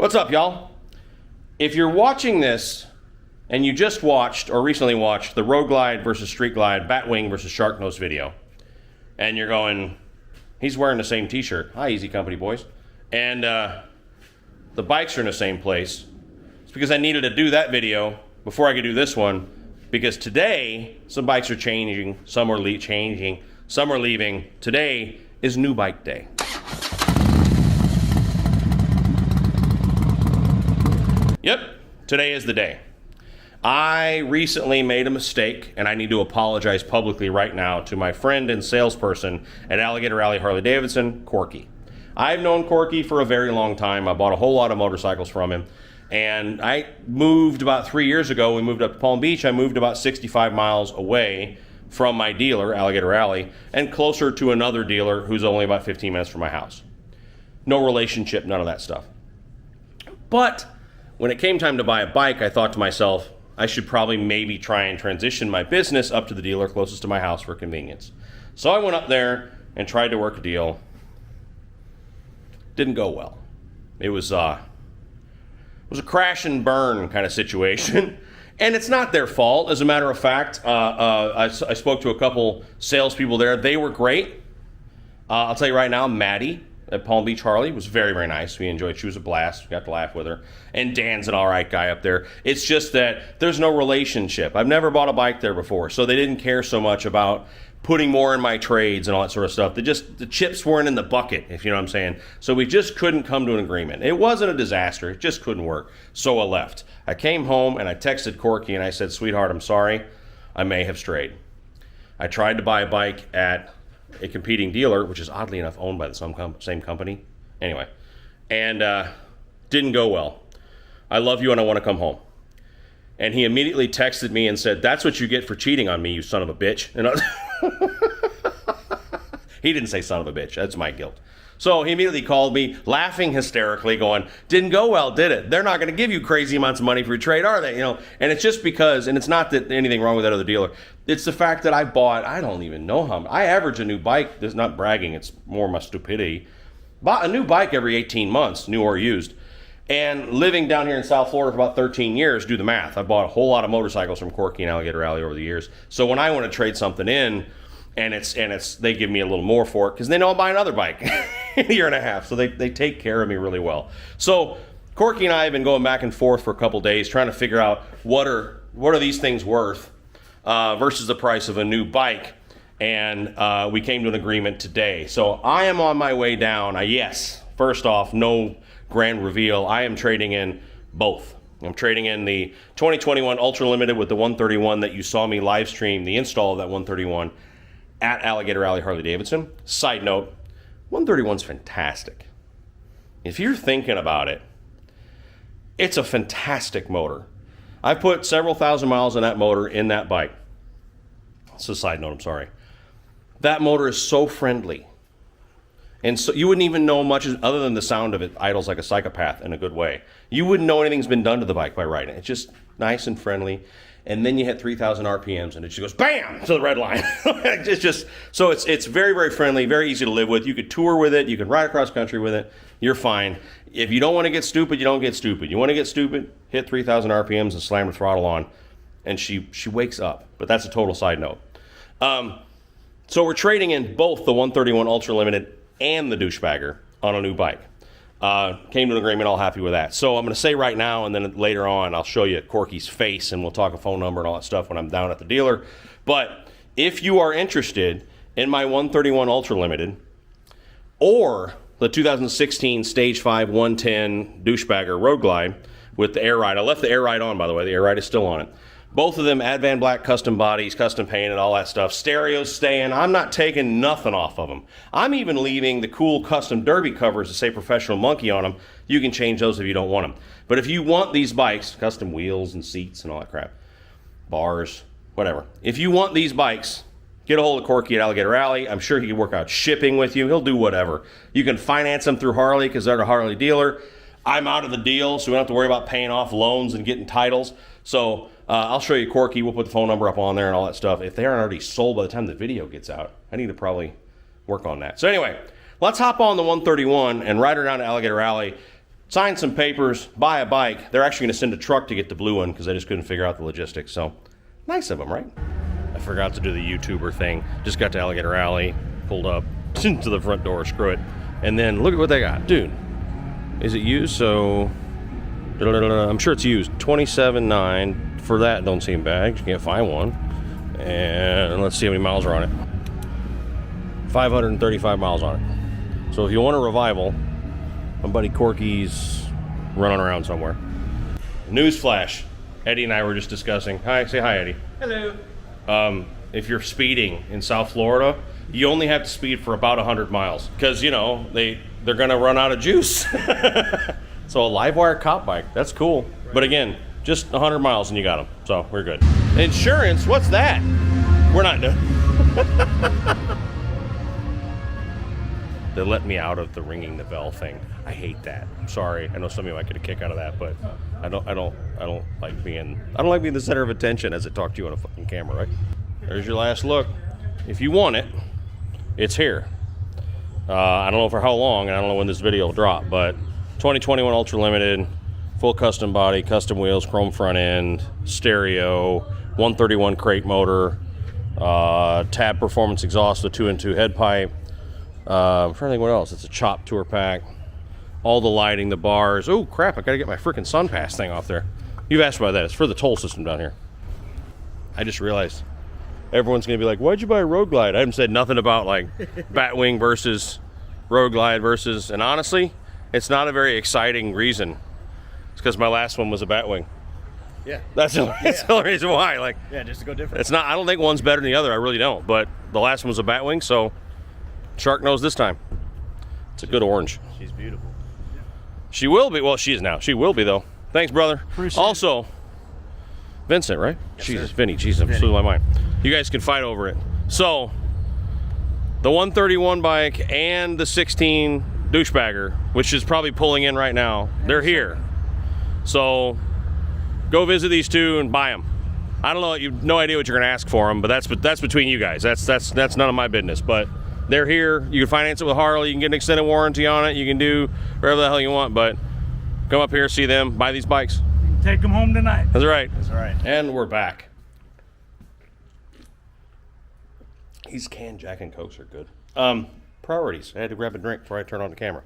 What's up, y'all? If you're watching this and you just watched or recently watched the Road Glide versus Street Glide, Batwing versus Shark Nose video, and you're going, he's wearing the same t-shirt. Hi, Easy Company boys. And the bikes are in the same place. It's because I needed to do that video before I could do this one, because today some bikes are changing, some are changing, some are leaving. Today is New Bike Day. Yep, today is the day. I recently made a mistake, and I need to apologize publicly right now to my friend and salesperson at Alligator Alley Harley Davidson, Corky. I've known Corky for a very long time. I bought a whole lot of motorcycles from him, and I moved about 3 years ago. We moved up to Palm Beach. I moved about 65 miles away from my dealer, Alligator Alley, and closer to another dealer who's only about 15 minutes from my house. No relationship, none of that stuff. But when it came time to buy a bike, I thought to myself, I should probably maybe try and transition my business up to the dealer closest to my house for convenience. So I went up there and tried to work a deal. Didn't go well. It was a crash and burn kind of situation. And it's not their fault. As a matter of fact, I spoke to a couple salespeople there. They were great. I'll tell you right now, Maddie at Palm Beach Harley was very, very nice. We enjoyed. She was a blast. We got to laugh with her. And Dan's an all right guy up there. It's just that there's no relationship. I've never bought a bike there before, so they didn't care so much about putting more in my trades and all that sort of stuff. The chips weren't in the bucket, if you know what I'm saying. So we just couldn't come to an agreement. It wasn't a disaster. It just couldn't work. So I left. I came home and I texted Corky and I said, sweetheart, I'm sorry. I may have strayed. I tried to buy a bike at a competing dealer, which is oddly enough owned by the same company. Anyway, and didn't go well. I love you and I want to come home. And he immediately texted me and said, that's what you get for cheating on me, you son of a bitch. And he didn't say son of a bitch. That's my guilt. So he immediately called me, laughing hysterically, going, didn't go well, did it? They're not going to give you crazy amounts of money for your trade, are they? You know, and it's just because, and it's not that anything wrong with that other dealer. It's the fact that I bought, I don't even know how, I average a new bike. There's not bragging. It's more my stupidity. Bought a new bike every 18 months, new or used. And living down here in South Florida for about 13 years, do the math. I bought a whole lot of motorcycles from Corky and Alligator Alley over the years. So when I want to trade something in, and they give me a little more for it because they know I'll buy another bike in a year and a half. So they take care of me really well. So Corky and I have been going back and forth for a couple days trying to figure out what are these things worth versus the price of a new bike. And we came to an agreement today. So I am on my way down. Yes, first off, no grand reveal. I am trading in both. I'm trading in the 2021 Ultra Limited with the 131 that you saw me live stream, the install of that 131 at Alligator Alley Harley Davidson. Side note, 131's fantastic. If you're thinking about it, it's a fantastic motor. I've put several thousand miles on that motor in that bike. It's a side note, I'm sorry. That motor is so friendly. And so you wouldn't even know much other than the sound of it idles like a psychopath in a good way. You wouldn't know anything's been done to the bike by riding it. It's just nice and friendly. And then you hit 3,000 RPMs and it just goes BAM to the red line. It's just, so it's very, very friendly, very easy to live with. You could tour with it. You can ride across country with it. You're fine. If you don't want to get stupid, you don't get stupid. You want to get stupid, hit 3,000 RPMs and slam the throttle on. And she wakes up. But that's a total side note. So we're trading in both the 131 Ultra Limited and the douchebagger on a new bike. Came to an agreement, all happy with that. So I'm going to say right now, and then later on, I'll show you Corky's face, and we'll talk a phone number and all that stuff when I'm down at the dealer. But if you are interested in my 131 Ultra Limited or the 2016 Stage 5 110 douchebagger Road Glide with the air ride, I left the air ride on, by the way. The air ride is still on it. Both of them Advanblack custom bodies, custom painted, all that stuff. Stereos staying. I'm not taking nothing off of them. I'm even leaving the cool custom derby covers that say Professional Monkey on them. You can change those if you don't want them. But if you want these bikes, custom wheels and seats and all that crap, bars, whatever. If you want these bikes, get a hold of Corky at Alligator Alley. I'm sure he can work out shipping with you. He'll do whatever. You can finance them through Harley because they're a Harley dealer. I'm out of the deal, so we don't have to worry about paying off loans and getting titles. So I'll show you Corky. We'll put the phone number up on there and all that stuff. If they aren't already sold by the time the video gets out, I need to probably work on that. So anyway, let's hop on the 131 and ride her down to Alligator Alley. sign some papers, buy a bike. They're actually going to send a truck to get the blue one because I just couldn't figure out the logistics. So nice of them, right? I forgot to do the YouTuber thing. Just got to Alligator Alley, pulled up to the front door, screw it. And then look at what they got. Dude, is it used? So, I'm sure it's used. $27,900 for that. Don't seem bad. You can't find one. And let's see how many miles are on it. 535 miles on it. So if you want a revival, my buddy Corky's running around somewhere. Newsflash. Eddie and I were just discussing. Hi, say hi, Eddie. Hello. If you're speeding in South Florida, you only have to speed for about 100 miles because, you know, they're going to run out of juice. So a live wire cop bike, that's cool. Right. But again, just 100 miles and you got them. So we're good. Insurance, what's that? We're not doing. They let me out of the ringing the bell thing. I hate that. I'm sorry. I know some of you might get a kick out of that, but I don't like being the center of attention as I talk to you on a fucking camera, right? There's your last look. If you want it, it's here. I don't know for how long, and I don't know when this video will drop, but 2021 Ultra Limited, full custom body, custom wheels, chrome front end, stereo, 131 crate motor, tab performance exhaust with 2-in-2 head pipe. I'm trying to think what else. It's a chop tour pack. All the lighting, the bars. Oh crap, I gotta get my freaking sun pass thing off there. You've asked about that. It's for the toll system down here. I just realized everyone's gonna be like, why'd you buy a Road Glide? I haven't said nothing about like Batwing versus Road Glide versus, and honestly, it's not a very exciting reason. It's because my last one was a Batwing. Yeah. That's the only reason why. Like, yeah, just to go different. It's not, I don't think one's better than the other, I really don't. But the last one was a Batwing, so shark nose this time. It's a good orange. She's beautiful. She will be. Well, she is now. She will be, though. Thanks, brother. Appreciate also, Vincent, right? Yes, Jesus, sir. Vinny. Jesus, I'm losing my mind. You guys can fight over it. So, the 131 bike and the 16 douchebagger, which is probably pulling in right now, they're here. So, go visit these two and buy them. I don't know. You have no idea what you're going to ask for them, but that's between you guys. That's none of my business. But they're here. You can finance it with Harley. You can get an extended warranty on it. You can do whatever the hell you want. But come up here, see them, buy these bikes. Take them home tonight. That's right. That's right. And we're back. These canned Jack and Cokes are good. Priorities. I had to grab a drink before I turned on the camera.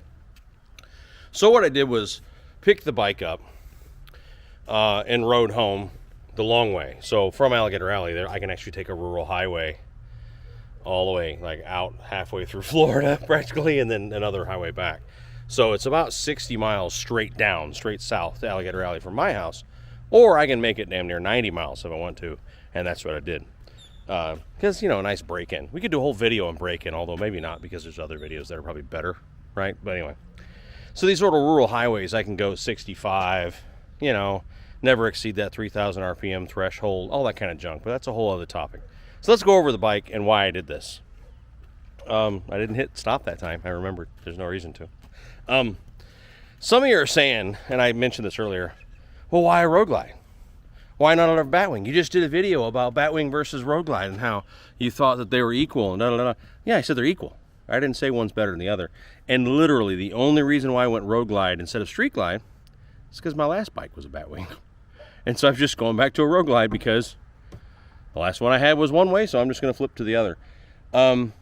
So what I did was pick the bike up and rode home the long way. So from Alligator Alley there, I can actually take a rural highway all the way, like out halfway through Florida practically, and then another highway back. So it's about 60 miles straight down, straight south to Alligator Alley from my house. Or I can make it damn near 90 miles if I want to, and that's what I did. Because, you know, a nice break-in. We could do a whole video on break-in, although maybe not because there's other videos that are probably better, right? But anyway. So these sort of rural highways, I can go 65, you know, never exceed that 3,000 RPM threshold, all that kind of junk, but that's a whole other topic. So let's go over the bike and why I did this. I didn't hit stop that time. I remembered. There's no reason to. Some of you are saying, and I mentioned this earlier, well, why a Road Glide? Why not a Batwing? You just did a video about Batwing versus Road Glide and how you thought that they were equal. And Yeah, I said they're equal. I didn't say one's better than the other. And literally, the only reason why I went Road Glide instead of Street Glide is because my last bike was a Batwing. And so I'm just going back to a Road Glide because the last one I had was one way, so I'm just going to flip to the other. I'm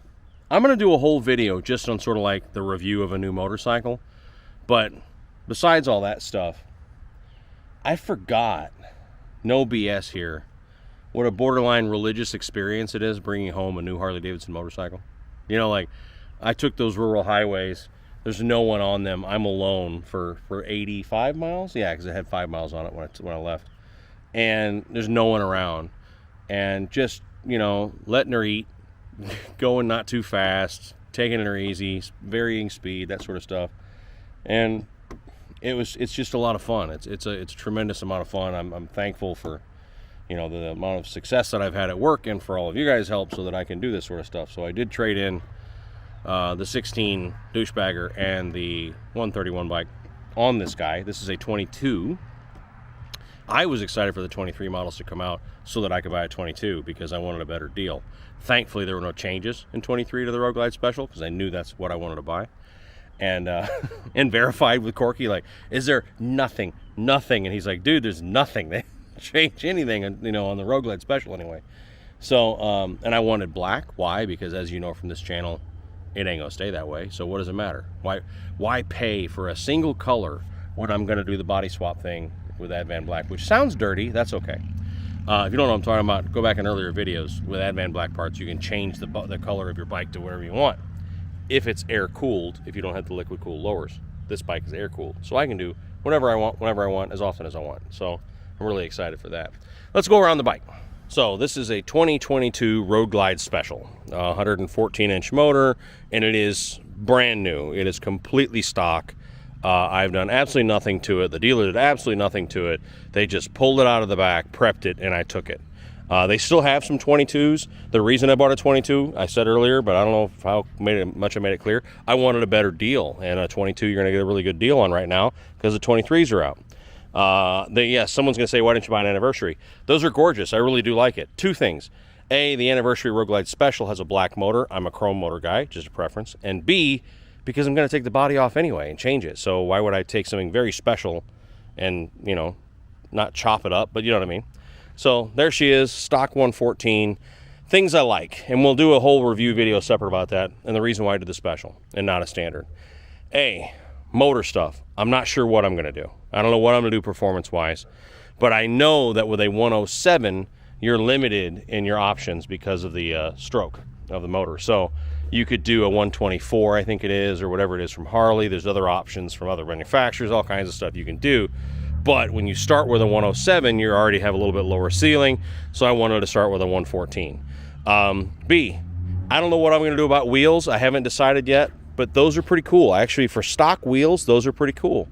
going to do a whole video just on sort of like the review of a new motorcycle. But besides all that stuff, I forgot, no BS here, what a borderline religious experience it is bringing home a new Harley Davidson motorcycle. You know, like, I took those rural highways. There's no one on them. I'm alone for 85 miles. Yeah, because it had 5 miles on it when I left. And there's no one around. And just, you know, letting her eat, going not too fast, taking her easy, varying speed, that sort of stuff. And it's just a lot of fun. It's a tremendous amount of fun. I'm thankful for, you know, the amount of success that I've had at work and for all of you guys' help so that I can do this sort of stuff. So I did trade in the 16 douchebagger and the 131 bike on this guy. This is a 22. I was excited for the 23 models to come out so that I could buy a 22 because I wanted a better deal. Thankfully, there were no changes in 23 to the Road Glide Special because I knew that's what I wanted to buy. and and verified with Corky, like, is there nothing? And he's like, dude, there's nothing. They didn't change anything, you know, on the Road Glide Special anyway. So, and I wanted black. Why? Because as you know from this channel, it ain't gonna stay that way. So what does it matter? Why pay for a single color when I'm gonna do the body swap thing with Advanblack, which sounds dirty? That's okay. If you don't know what I'm talking about, go back in earlier videos. With Advanblack parts, you can change the color of your bike to whatever you want. If it's air cooled, if you don't have the liquid cooled lowers. This bike is air cooled, so I can do whatever I want, whenever I want, as often as I want. So I'm really excited for that. Let's go around the bike. So this is a 2022 Road Glide Special, 114-inch motor, and it is brand new. It is completely stock. I've done absolutely nothing to it. The dealer did absolutely nothing to it. They just pulled it out of the back, prepped it, and I took it. They still have some 22s. The reason I bought a 22, I said earlier, but I don't know how much I made it clear. I wanted a better deal, and a 22 you're going to get a really good deal on right now because the 23s are out. Yes, someone's going to say, why didn't you buy an anniversary? Those are gorgeous. I really do like it. Two things. A, the anniversary Road Glide Special has a black motor. I'm a chrome motor guy, just a preference. And B, because I'm going to take the body off anyway and change it. So why would I take something very special and, you know, not chop it up, but you know what I mean? So there she is, stock 114. Things I like, and we'll do a whole review video separate about that and the reason why I did the special and not a standard. A, motor stuff. I'm not sure what I'm going to do. I don't know what I'm going to do performance-wise, but I know that with a 107, you're limited in your options because of the stroke of the motor. So you could do a 124, I think it is, or whatever it is from Harley. There's other options from other manufacturers, all kinds of stuff you can do. But when you start with a 107, you already have a little bit lower ceiling, so I wanted to start with a 114. B, I don't know what I'm going to do about wheels. I haven't decided yet, but those are pretty cool. Actually, for stock wheels, those are pretty cool.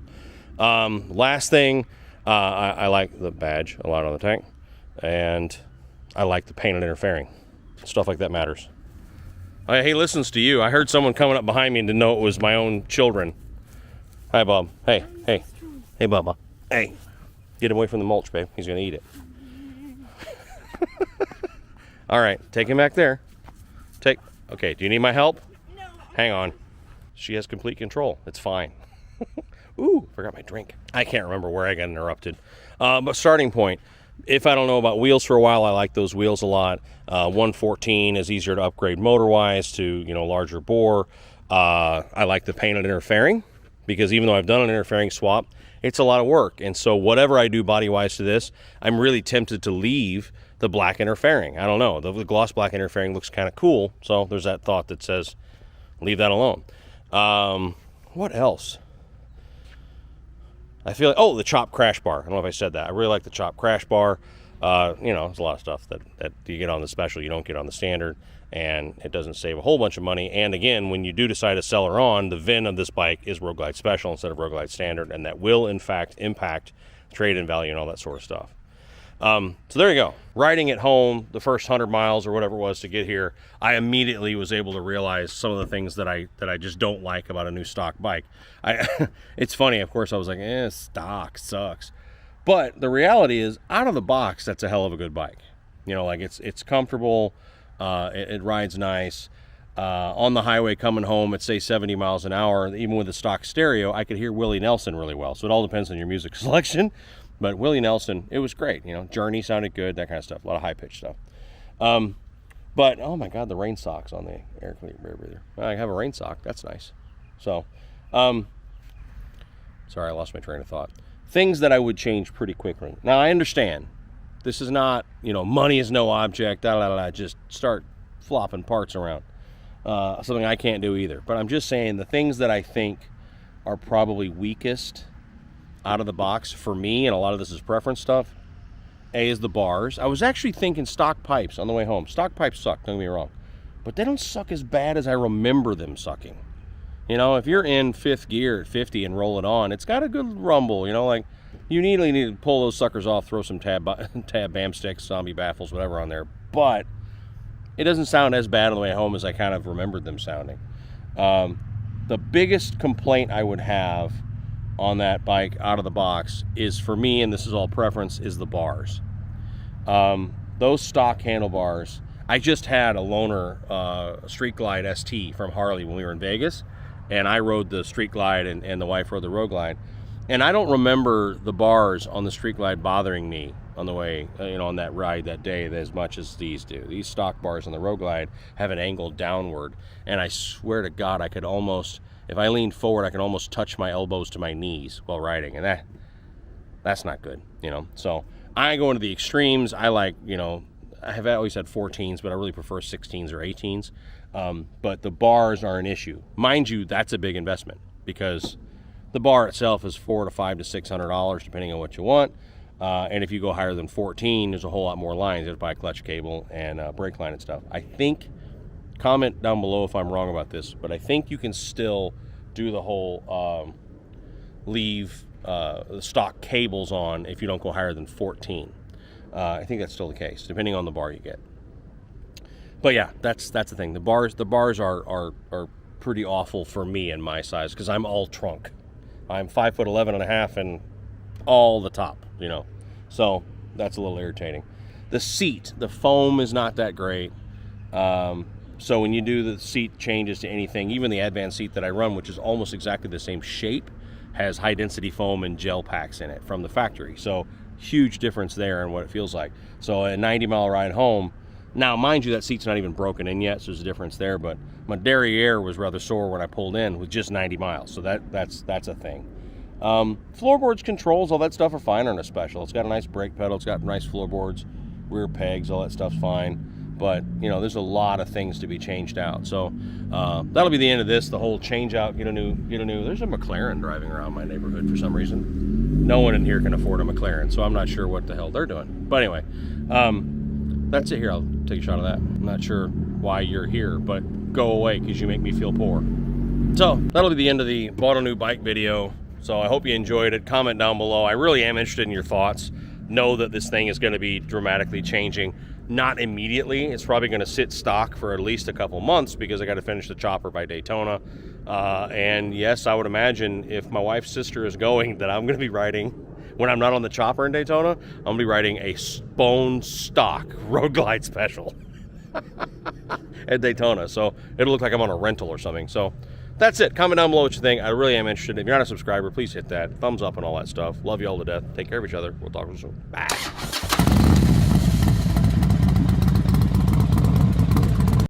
Last thing, I like the badge a lot on the tank, and I like the painted interfering. Stuff like that matters. He listens to you. I heard someone coming up behind me and didn't know it was my own children. Hi, Bob. Hey, Bubba. Hey, get him away from the mulch, babe. He's going to eat it. All right, take him back there. Okay, do you need my help? No. Hang on. She has complete control. It's fine. Ooh, forgot my drink. I can't remember where I got interrupted. But starting point, if I don't know about wheels for a while, I like those wheels a lot. 114 is easier to upgrade motor-wise to, you know, larger bore. I like the painted interfering because even though I've done an interfering swap, it's a lot of work. And so whatever I do body-wise to this, I'm really tempted to leave the black interfering. I don't know. The gloss black interfering looks kind of cool. So there's that thought that says, leave that alone. What else? I feel like, oh, the chop crash bar. I don't know if I said that. I really like the chop crash bar. You know, there's a lot of stuff that you get on the special, you don't get on the standard, and it doesn't save a whole bunch of money. And again, when you do decide to sell her on, the VIN of this bike is Road Glide Special instead of Road Glide Standard, and that will, in fact, impact trade-in value and all that sort of stuff. So there you go. Riding it home the first 100 miles or whatever it was to get here, I immediately was able to realize some of the things that I just don't like about a new stock bike. It's funny, of course, I was like, stock sucks. But the reality is, out of the box, that's a hell of a good bike. You know, like it's comfortable, it rides nice. On the highway coming home at, say, 70 miles an hour, even with the stock stereo, I could hear Willie Nelson really well. So it all depends on your music selection. But Willie Nelson, it was great. You know, Journey sounded good, that kind of stuff. A lot of high-pitched stuff. But, oh my God, the rain socks on the air breather. I have a rain sock. That's nice. So, sorry, I lost my train of thought. Things that I would change pretty quickly. Now, I understand. This is not, you know, money is no object, just start flopping parts around. Something I can't do either. But I'm just saying the things that I think are probably weakest out of the box for me, and a lot of this is preference stuff. A is the bars. I was actually thinking stock pipes on the way home. Stock pipes suck, don't get me wrong. But they don't suck as bad as I remember them sucking. You know, if you're in fifth gear at 50 and roll it on, it's got a good rumble, you know, like you immediately need to pull those suckers off, throw some tab bam sticks, zombie baffles, whatever on there. But it doesn't sound as bad on the way home as I kind of remembered them sounding. The biggest complaint I would have on that bike out of the box is, for me, and this is all preference, is the bars. Those stock handlebars, I just had a loaner Street Glide ST from Harley when we were in Vegas, and I rode the Street Glide, and the wife rode the Road Glide. And I don't remember the bars on the Street Glide bothering me on the way, on that ride that day as much as these do. These stock bars on the Road Glide have an angle downward, and I swear to God, I could almost, if I leaned forward, I could almost touch my elbows to my knees while riding, and that's not good, So I go into the extremes. I like, I have always had 14s, but I really prefer 16s or 18s. But the bars are an issue. Mind you, that's a big investment because the bar itself is $400 to $500 to $600, depending on what you want. And if you go higher than 14, there's a whole lot more lines. You have to buy clutch cable and brake line and stuff. I think, comment down below if I'm wrong about this, but I think you can still do the whole leave the stock cables on if you don't go higher than 14. I think that's still the case, depending on the bar you get. But yeah, that's the thing. The bars are pretty awful for me and my size because I'm all trunk. I'm 5'11.5" and all the top, So that's a little irritating. The seat, the foam is not that great. So when you do the seat changes to anything, even the Advan seat that I run, which is almost exactly the same shape, has high density foam and gel packs in it from the factory. So huge difference there in what it feels like. So a 90-mile ride home, now mind you, that seat's not even broken in yet, so there's a difference there, but my derriere was rather sore when I pulled in with just 90 miles, so that's a thing. Floorboards, controls, all that stuff are fine on a special. It's got a nice brake pedal, it's got nice floorboards, rear pegs, all that stuff's fine. But, there's a lot of things to be changed out. So that'll be the end of this, the whole change out, get a new. There's a McLaren driving around my neighborhood for some reason. No one in here can afford a McLaren, so I'm not sure what the hell they're doing. But anyway, that's it here. I'll take a shot of that. I'm not sure why you're here, but go away because you make me feel poor. So that'll be the end of the bought a new bike video. So I hope you enjoyed it. Comment down below. I really am interested in your thoughts. Know that this thing is going to be dramatically changing. Not immediately. It's probably going to sit stock for at least a couple months because I got to finish the chopper by Daytona. And yes, I would imagine if my wife's sister is going, that I'm going to be riding, when I'm not on the chopper in Daytona, I'm going to be riding a bone stock Road Glide special at Daytona. So it'll look like I'm on a rental or something. So that's it. Comment down below what you think. I really am interested. If you're not a subscriber, please hit that thumbs up and all that stuff. Love you all to death. Take care of each other. We'll talk to you soon. Bye.